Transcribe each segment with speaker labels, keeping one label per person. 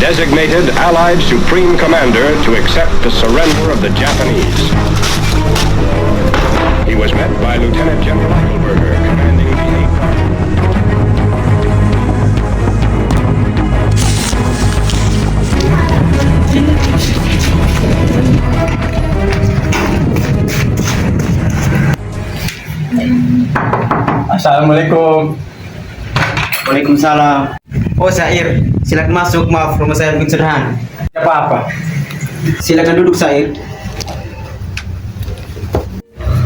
Speaker 1: designated Allied Supreme Commander to accept the surrender of the Japanese. He was met by Lieutenant General Eichelberger, commanding the 8th Army.
Speaker 2: Assalamualaikum.
Speaker 3: Waalaikumsalam. Oh Sair, silakan masuk. Maaf, rumah saya mungkin sederhana.
Speaker 2: Tidak apa-apa.
Speaker 3: Silakan duduk Sair.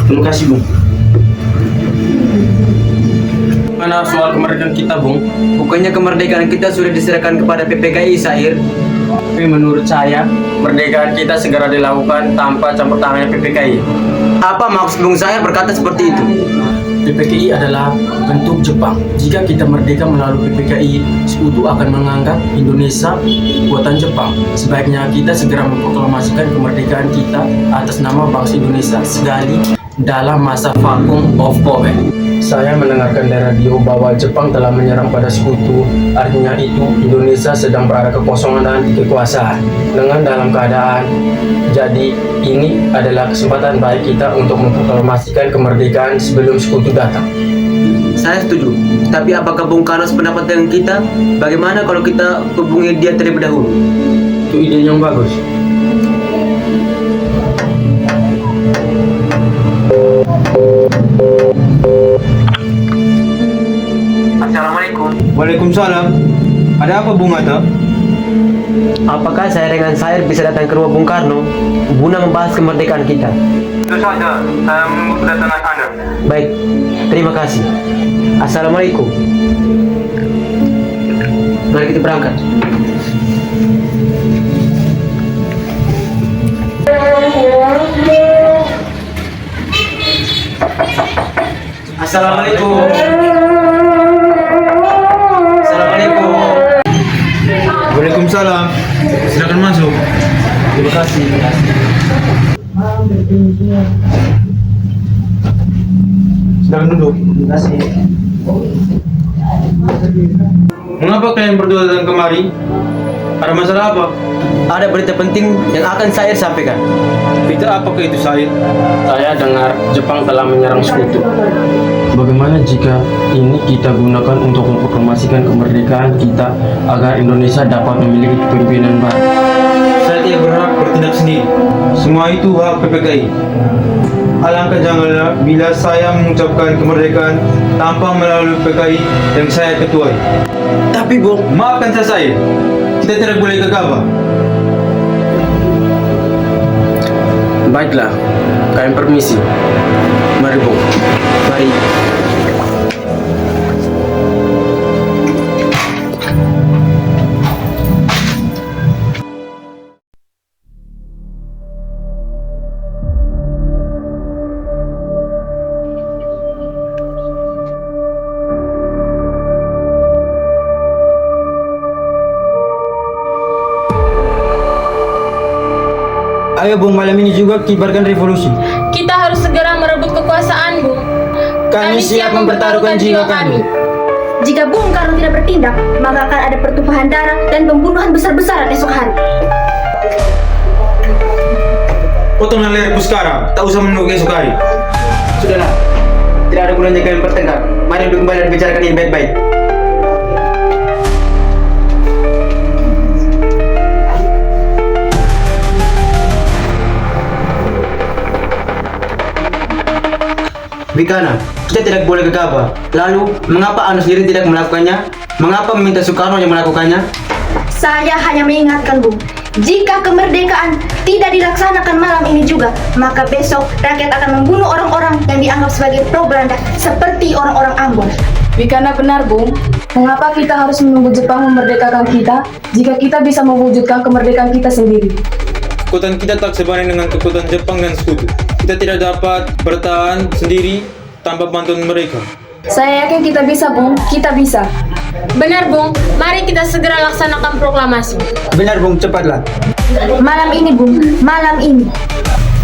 Speaker 3: Terima kasih Bung.
Speaker 2: Mana soal kemerdekaan kita, Bung?
Speaker 3: Bukannya kemerdekaan kita sudah diserahkan kepada PPKI Sair?
Speaker 2: Tapi menurut saya, kemerdekaan kita segera dilakukan tanpa campur tangannya PPKI.
Speaker 3: Apa maksud Bung Sair berkata seperti itu?
Speaker 2: PPKI adalah bentuk Jepang. Jika kita merdeka melalui PPKI, sekutu akan menganggap Indonesia buatan Jepang. Sebaiknya kita segera memproklamasikan kemerdekaan kita atas nama bangsa Indonesia sekali dalam masa vakum of power. Saya mendengarkan dari radio bahwa Jepang telah menyerang pada sekutu. Artinya itu Indonesia sedang berada kekosongan dan kekuasaan dengan dalam keadaan. Jadi ini adalah kesempatan baik kita untuk memproklamasikan kemerdekaan sebelum sekutu datang.
Speaker 3: Saya setuju. Tapi apakah Bung Karno sependapat dengan kita? Bagaimana kalau kita hubungi dia terlebih dahulu?
Speaker 2: Itu ide yang bagus.
Speaker 3: Assalamualaikum.
Speaker 4: Waalaikumsalam. Ada apa Bung Atta?
Speaker 3: Apakah saya dengan Sair bisa datang ke rumah Bung Karno guna membahas kemerdekaan kita?
Speaker 4: Itu saja, saya menunggu kedatangan Anda.
Speaker 3: Baik, terima kasih. Assalamualaikum. Mari kita berangkat. Assalamualaikum. Assalamualaikum.
Speaker 4: Waalaikumsalam. Silakan masuk.
Speaker 3: Terima kasih.
Speaker 4: Silakan duduk.
Speaker 3: Terima kasih.
Speaker 4: Mengapa kalian berdua datang kemari? Ada masalah apa?
Speaker 3: Ada berita penting yang akan saya sampaikan.
Speaker 4: Berita apakah itu Said?
Speaker 2: Saya dengar Jepang telah menyerang sekutu. Bagaimana jika ini kita gunakan untuk memproklamasikan kemerdekaan kita agar Indonesia dapat memiliki kepemimpinan baru?
Speaker 4: Saya tidak berhak bertindak sendiri. Semua itu hak PPKI. Alangkah janganlah bila saya mengucapkan kemerdekaan tanpa melalui PPKI yang saya ketuai.
Speaker 3: Tapi Bung,
Speaker 4: Maafkan saya Said. Kita tidak boleh gegabah.
Speaker 2: Baiklah, kalian permisi. Mari, Bung.
Speaker 3: mari.
Speaker 4: Ayo Bung, malam ini juga kibarkan revolusi.
Speaker 5: Kita harus segera merebut kekuasaan, Bung.
Speaker 4: Kami siap mempertaruhkan jiwa kami.
Speaker 6: Jika Bung Karno tidak bertindak, maka akan ada pertumpahan darah dan pembunuhan besar-besaran esok hari.
Speaker 4: Potonglah leherku sekarang, tak usah menunggu esok hari.
Speaker 3: Sudahlah. Tidak ada gunanya kalian bertengkar. Mari duduk kembali dan bicarakan ini baik-baik. Bikana, kita tidak boleh gegabah. Lalu, mengapa Anda sendiri tidak melakukannya? Mengapa meminta Soekarno yang melakukannya?
Speaker 6: Saya hanya mengingatkan Bung, jika kemerdekaan tidak dilaksanakan malam ini juga, maka besok rakyat akan membunuh orang-orang yang dianggap sebagai pro Belanda seperti orang-orang Ambon.
Speaker 7: Bikana benar, Bung. Mengapa kita harus menunggu Jepang memerdekakan kita jika kita bisa mewujudkan kemerdekaan kita sendiri?
Speaker 4: Kekuatan kita tak sebanding dengan kekuatan Jepang dan sekutu. Kita tidak dapat bertahan sendiri tanpa bantuan mereka.
Speaker 7: Saya yakin kita bisa, Bung. Kita bisa.
Speaker 5: Benar, Bung. Mari kita segera laksanakan proklamasi.
Speaker 3: Benar, Bung, cepatlah.
Speaker 6: Malam ini Bung, malam ini.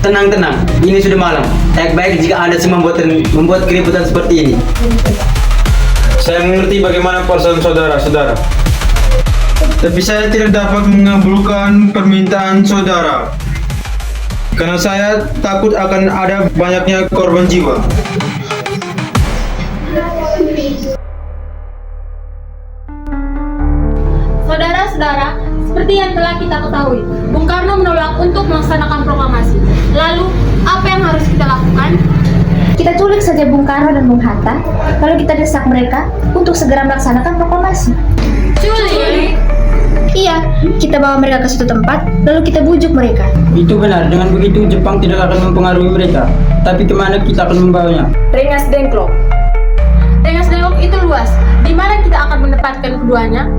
Speaker 3: Tenang, ini sudah malam. Baik jika Anda semua membuat keributan seperti ini.
Speaker 4: Saya mengerti bagaimana perasaan saudara-saudara. Tapi saya tidak dapat mengabulkan permintaan saudara. Karena saya takut akan ada banyaknya korban jiwa.
Speaker 5: Saudara-saudara, seperti yang telah kita ketahui, Bung Karno menolak untuk melaksanakan proklamasi. Lalu, apa yang harus kita lakukan?
Speaker 6: Kita culik saja Bung Karno dan Bung Hatta, lalu kita desak mereka untuk segera melaksanakan proklamasi.
Speaker 5: Culik!
Speaker 6: Iya, kita bawa mereka ke suatu tempat, lalu kita bujuk mereka.
Speaker 2: Itu benar, dengan begitu Jepang tidak akan mempengaruhi mereka. Tapi kemana kita akan membawanya?
Speaker 7: Rengas Dengklok.
Speaker 5: Rengas Dengklok itu luas. Di mana kita akan menempatkan keduanya?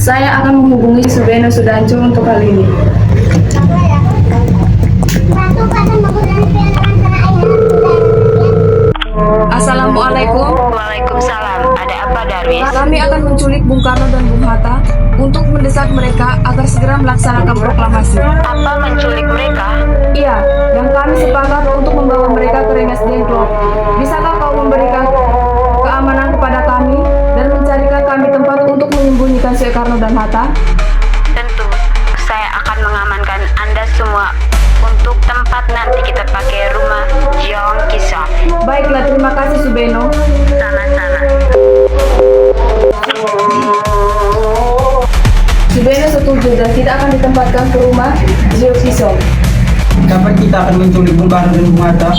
Speaker 7: Saya akan menghubungi Subeno Sudanco untuk hal ini. Assalamualaikum.
Speaker 8: Waalaikumsalam. Ada apa, Darwis?
Speaker 7: Kami akan menculik Bung Karno dan Bung Hatta untuk mendesak mereka agar segera melaksanakan proklamasi.
Speaker 8: Apa menculik mereka?
Speaker 7: Iya, dan kami sepakat untuk membawa mereka ke Rengas Dengklok. Bisakah kau memberikan keamanan kepada kami dan mencarikan kami tempat untuk menyembunyikan Soekarno dan Hatta?
Speaker 8: Tentu, saya akan mengamankan Anda semua untuk tempat nanti kita pakai rumah Jeong Kisah.
Speaker 7: Baiklah, terima kasih Subeno.
Speaker 8: Sama-sama.
Speaker 7: Subeno setuju dan tidak akan ditempatkan ke rumah Jio Kisong.
Speaker 2: Kapan kita akan menculik Bung Karno dan Bung Hatta?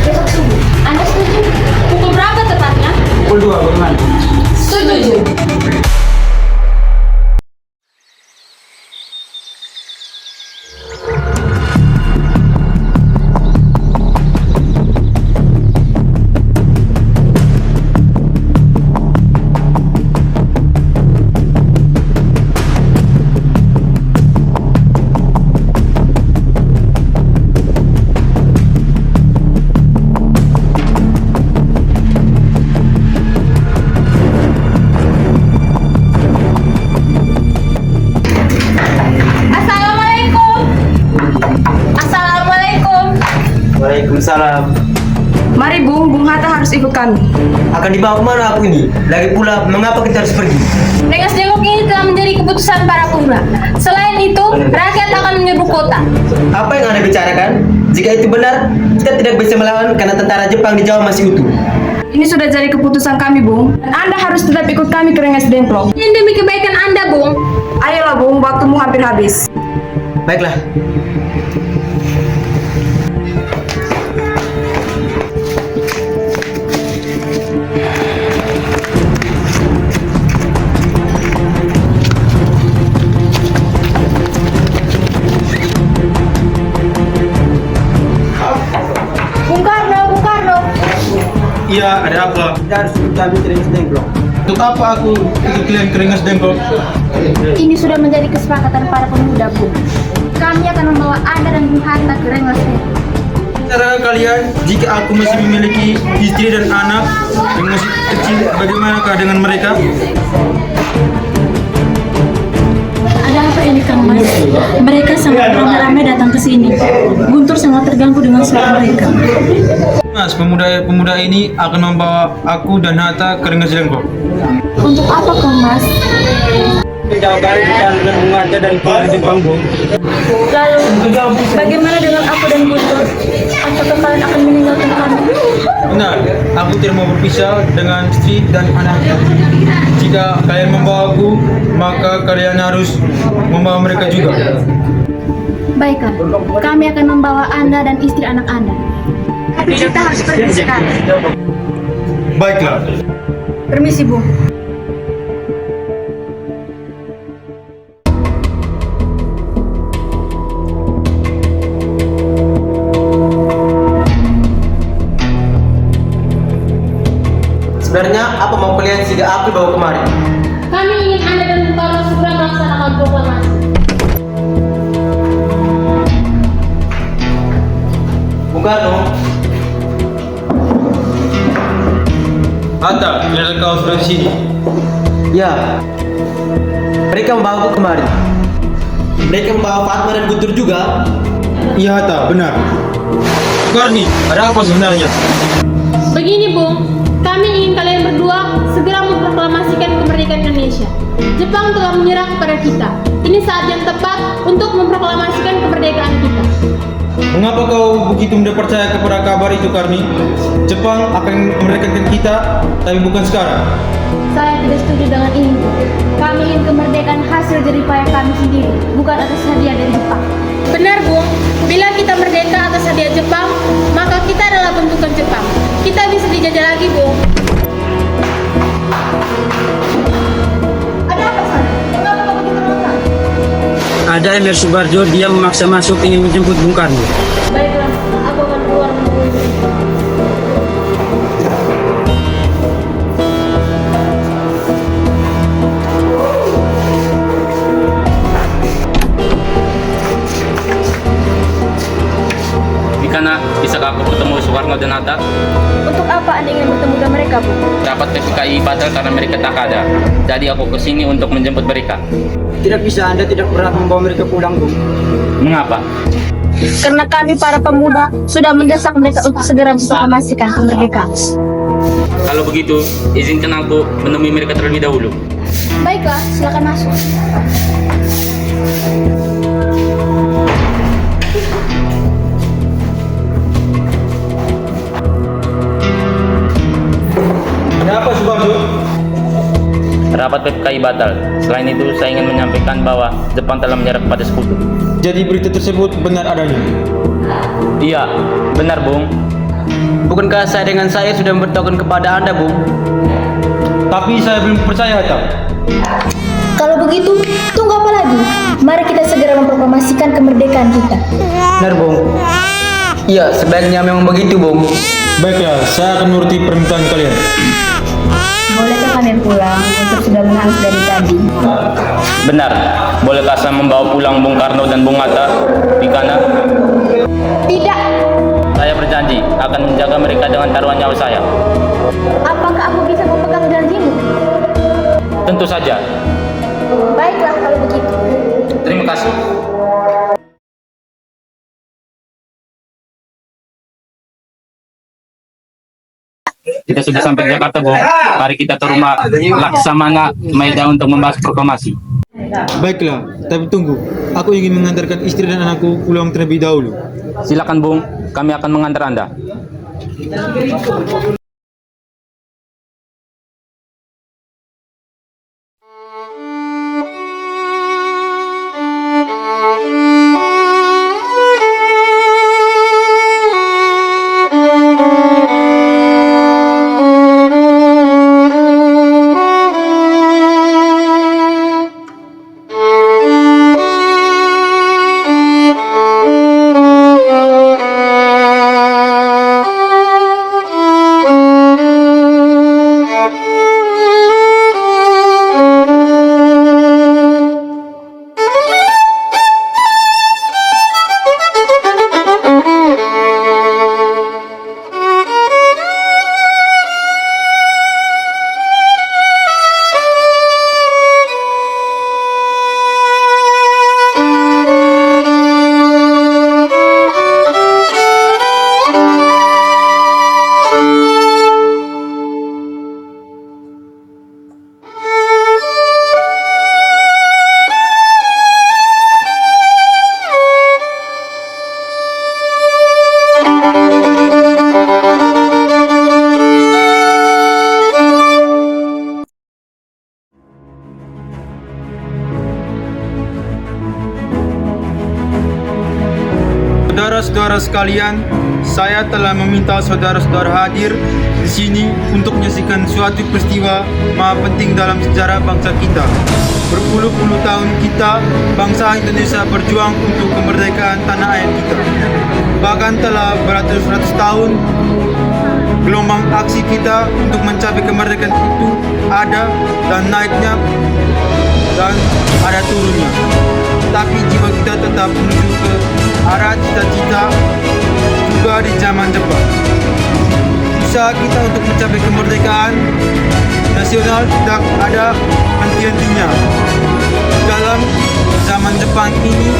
Speaker 6: Besok subuh, Anda setuju?
Speaker 5: Pukul berapa tepatnya?
Speaker 2: Pukul 2, bagaimana?
Speaker 5: Setuju.
Speaker 3: Waalaikumsalam.
Speaker 7: Mari Bung Hatta harus ikut kami.
Speaker 3: Akan dibawa kemana aku ini? Lagi pula, mengapa kita harus pergi?
Speaker 5: Rengas Dengklok ini telah menjadi keputusan para pemuda. Selain itu, rakyat akan menyerbu kota.
Speaker 3: Apa yang Anda bicarakan? Jika itu benar, kita tidak bisa melawan karena tentara Jepang di Jawa masih utuh.
Speaker 7: Ini sudah jadi keputusan kami, Bung. Dan Anda harus tetap ikut kami ke Rengas Dengklok.
Speaker 5: Ini demi kebaikan Anda, Bung.
Speaker 7: Ayolah, Bung, waktumu hampir habis.
Speaker 3: Baiklah.
Speaker 6: Bung Karno.
Speaker 4: Iya, ada apa?
Speaker 2: Kita harus ikut kami ke Rengas Dengklok.
Speaker 4: Untuk apa aku ikut kalian ke Rengas Dengklok?
Speaker 6: Ini sudah menjadi kesepakatan para pemuda, Bung. Kami akan membawa Anda dan Bung Hatta ke Rengas Dengklok.
Speaker 4: Cara kalian, jika aku masih memiliki istri dan anak yang masih kecil, bagaimanakah dengan mereka?
Speaker 9: Ada apa ini Kang Mas? Mereka sangat ramai-ramai datang ke sini. Guntur sangat terganggu dengan suara mereka.
Speaker 4: Mas, pemuda ini akan membawa aku dan Hatta ke Rengas Dengklok.
Speaker 9: Untuk apa Kang Mas?
Speaker 2: Jauhkan kita dengan Bung Hatta dan Jepang, Bung.
Speaker 9: Lalu, bagaimana dengan aku dan Guntur? Apakah kalian akan meninggalkan kami?
Speaker 4: Benar, aku tidak mau berpisah dengan istri dan anaknya. Jika kalian membawa aku, maka kalian harus membawa mereka juga.
Speaker 6: Baiklah, kami akan membawa Anda dan istri anak Anda. Tapi kita harus pergi sekarang.
Speaker 4: Baiklah.
Speaker 7: Permisi, Bung.
Speaker 3: Sebenarnya apa mau kalian sehingga aku bawa kemari?
Speaker 5: Kami ingin Anda dan Bung Karno segera melaksanakan proklamasi.
Speaker 3: Bung Karno,
Speaker 4: Hatta, ternyata kau sudah di sini.
Speaker 3: ya. Mereka membawa aku kemari. Mereka membawa Fatma dan Guntur juga.
Speaker 4: Iya Hatta, benar. Karni, ada apa sebenarnya?
Speaker 5: Begini, Bung. Kami ingin kalian berdua segera memproklamasikan kemerdekaan Indonesia. Jepang Jepang telah menyerah kepada kita. Ini saat yang tepat untuk memproklamasikan kemerdekaan kita.
Speaker 4: Mengapa kau begitu mudah percaya kepada kabar itu, Karni? Jepang akan memerdekakan kita, tapi bukan sekarang.
Speaker 6: Saya tidak setuju dengan ini. Kami ingin kemerdekaan hasil jerih payah kami sendiri, bukan atas hadiah dari Jepang.
Speaker 5: Benar, Bung. Bila kita merdeka atas hadiah Jepang, maka kita adalah bentukan Jepang. Kita bisa dijajah lagi, Bung.
Speaker 6: Ada apa sana? Mengapa kau begitu menentang?
Speaker 2: Ada Emir Subarjo, dia memaksa masuk ingin menjemput Bung Karno.
Speaker 6: Baiklah, aku akan keluar menunggu.
Speaker 10: Ikana, bisakah aku ketemu Soekarno dan Hatta?
Speaker 6: Untuk apa Anda ingin bertemu dengan mereka, Bu?
Speaker 10: Rapat PPKI batal karena mereka tak ada. Jadi aku kesini untuk menjemput mereka.
Speaker 2: Tidak bisa, Anda tidak berhak membawa mereka pulang, Bung.
Speaker 10: Mengapa?
Speaker 6: Karena kami para pemuda sudah mendesak mereka untuk segera memproklamasikan kemerdekaan.
Speaker 10: Kalau begitu, izinkan aku menemui mereka terlebih dahulu.
Speaker 6: Baiklah, silakan masuk.
Speaker 4: Ada apa, Subarjo?
Speaker 10: Rapat PPKI batal. Selain itu, saya ingin menyampaikan bahwa Jepang telah menyerah kepada sekutu.
Speaker 4: Jadi berita tersebut benar adanya?
Speaker 10: Iya, benar, Bung.
Speaker 3: Bukankah saya dengan saya sudah memberitahukan kepada Anda, Bung?
Speaker 4: Tapi saya belum percaya, Hatta.
Speaker 6: Kalau begitu, tunggu apa lagi? Mari kita segera memproklamasikan kemerdekaan kita.
Speaker 3: Benar, Bung. Iya, sebaiknya memang begitu, Bung.
Speaker 4: Baiklah, saya akan menuruti permintaan kalian.
Speaker 6: Bolehkah kalian pulang? Untuk sudah menangis dari tadi.
Speaker 10: Benar. Bolehkah saya membawa pulang Bung Karno dan Bung Hatta? Ikana?
Speaker 6: Tidak.
Speaker 10: Saya berjanji akan menjaga mereka dengan taruhan nyawa saya.
Speaker 6: Apakah aku bisa memegang janjimu?
Speaker 10: Tentu saja.
Speaker 6: Baiklah kalau begitu.
Speaker 10: Terima kasih. Kita sudah sampai di Jakarta, Bung. Mari kita ke rumah Laksamana Maeda untuk membahas proklamasi.
Speaker 4: Baiklah, tapi tunggu. Aku ingin mengantarkan istri dan anakku pulang terlebih dahulu.
Speaker 10: Silakan, Bung. Kami akan mengantar Anda.
Speaker 4: Saudara-saudara sekalian, saya telah meminta saudara-saudara hadir di sini untuk menyaksikan suatu peristiwa maha penting dalam sejarah bangsa kita. Berpuluh-puluh tahun kita, bangsa Indonesia berjuang untuk kemerdekaan tanah air kita. Bahkan telah beratus-ratus tahun, gelombang aksi kita untuk mencapai kemerdekaan itu ada dan naiknya dan ada turunnya. Tapi jiwa kita tetap menuju ke arah cita-cita juga di zaman Jepang. Usaha kita untuk mencapai kemerdekaan nasional tidak ada henti-hentinya. Dalam zaman Jepang ini,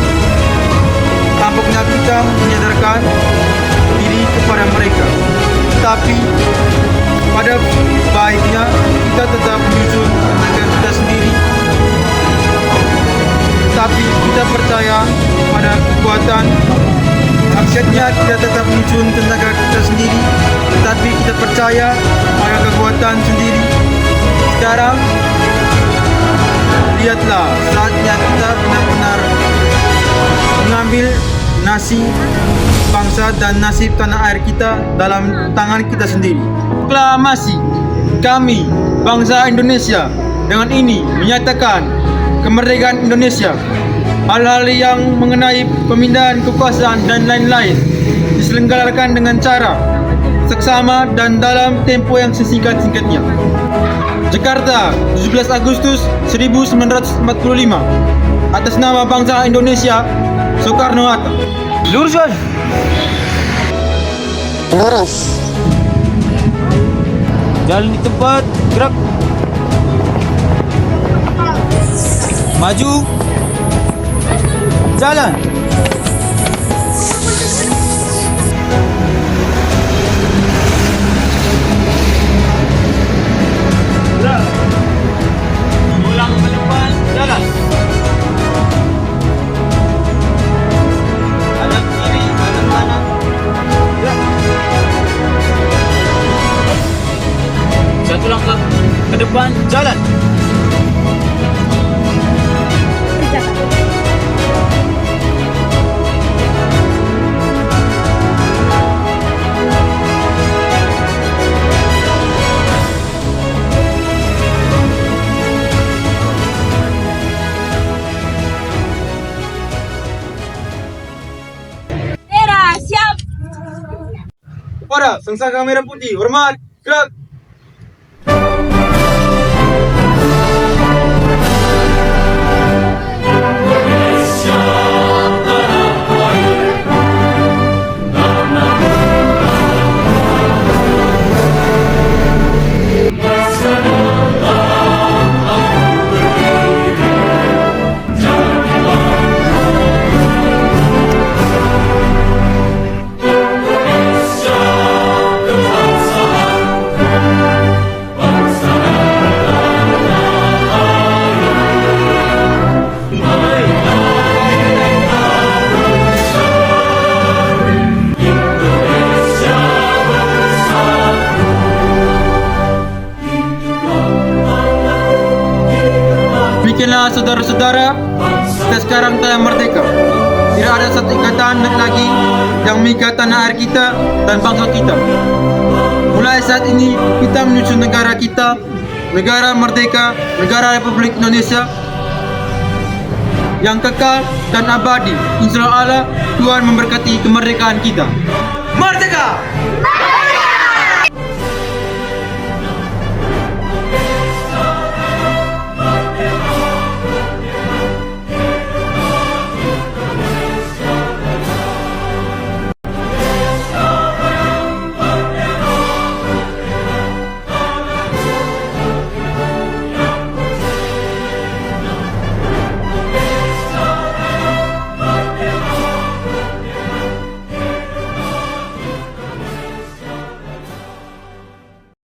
Speaker 4: tampaknya kita menyadarkan diri kepada mereka. Tapi pada baiknya kita tetap menyusun kemerdekaan kita sendiri kita percaya pada kekuatan aksinya kita tetap menyusun tenaga kita sendiri, tetapi kita percaya pada kekuatan sendiri. Sekarang lihatlah saatnya kita benar-benar mengambil nasib bangsa dan nasib tanah air kita dalam tangan kita sendiri. Proklamasi kami bangsa Indonesia dengan ini menyatakan kemerdekaan Indonesia. Hal-hal yang mengenai pemindahan kekuasaan dan lain-lain diselenggarakan dengan cara seksama dan dalam tempo yang sesingkat-singkatnya. Jakarta, 17 Agustus 1945. Atas nama bangsa Indonesia, Soekarno-Hatta. Luruskan.
Speaker 11: Lurus.
Speaker 4: Jalan di tempat, gerak. Maju. Jalan. Gerak. Ulang ke depan, jalan. Kanan kiri, kanan kanan. Gerak. Satu langkah ke depan, jalan. Pada sangsaka merah putih, hormat, gerak. Demikianlah saudara-saudara, kita sekarang telah merdeka. Tidak ada satu ikatan lagi yang mengikat tanah air kita dan bangsa kita. Mulai saat ini kita menyusun negara kita, negara merdeka, negara Republik Indonesia yang kekal dan abadi. Insya Allah Tuhan memberkati kemerdekaan kita.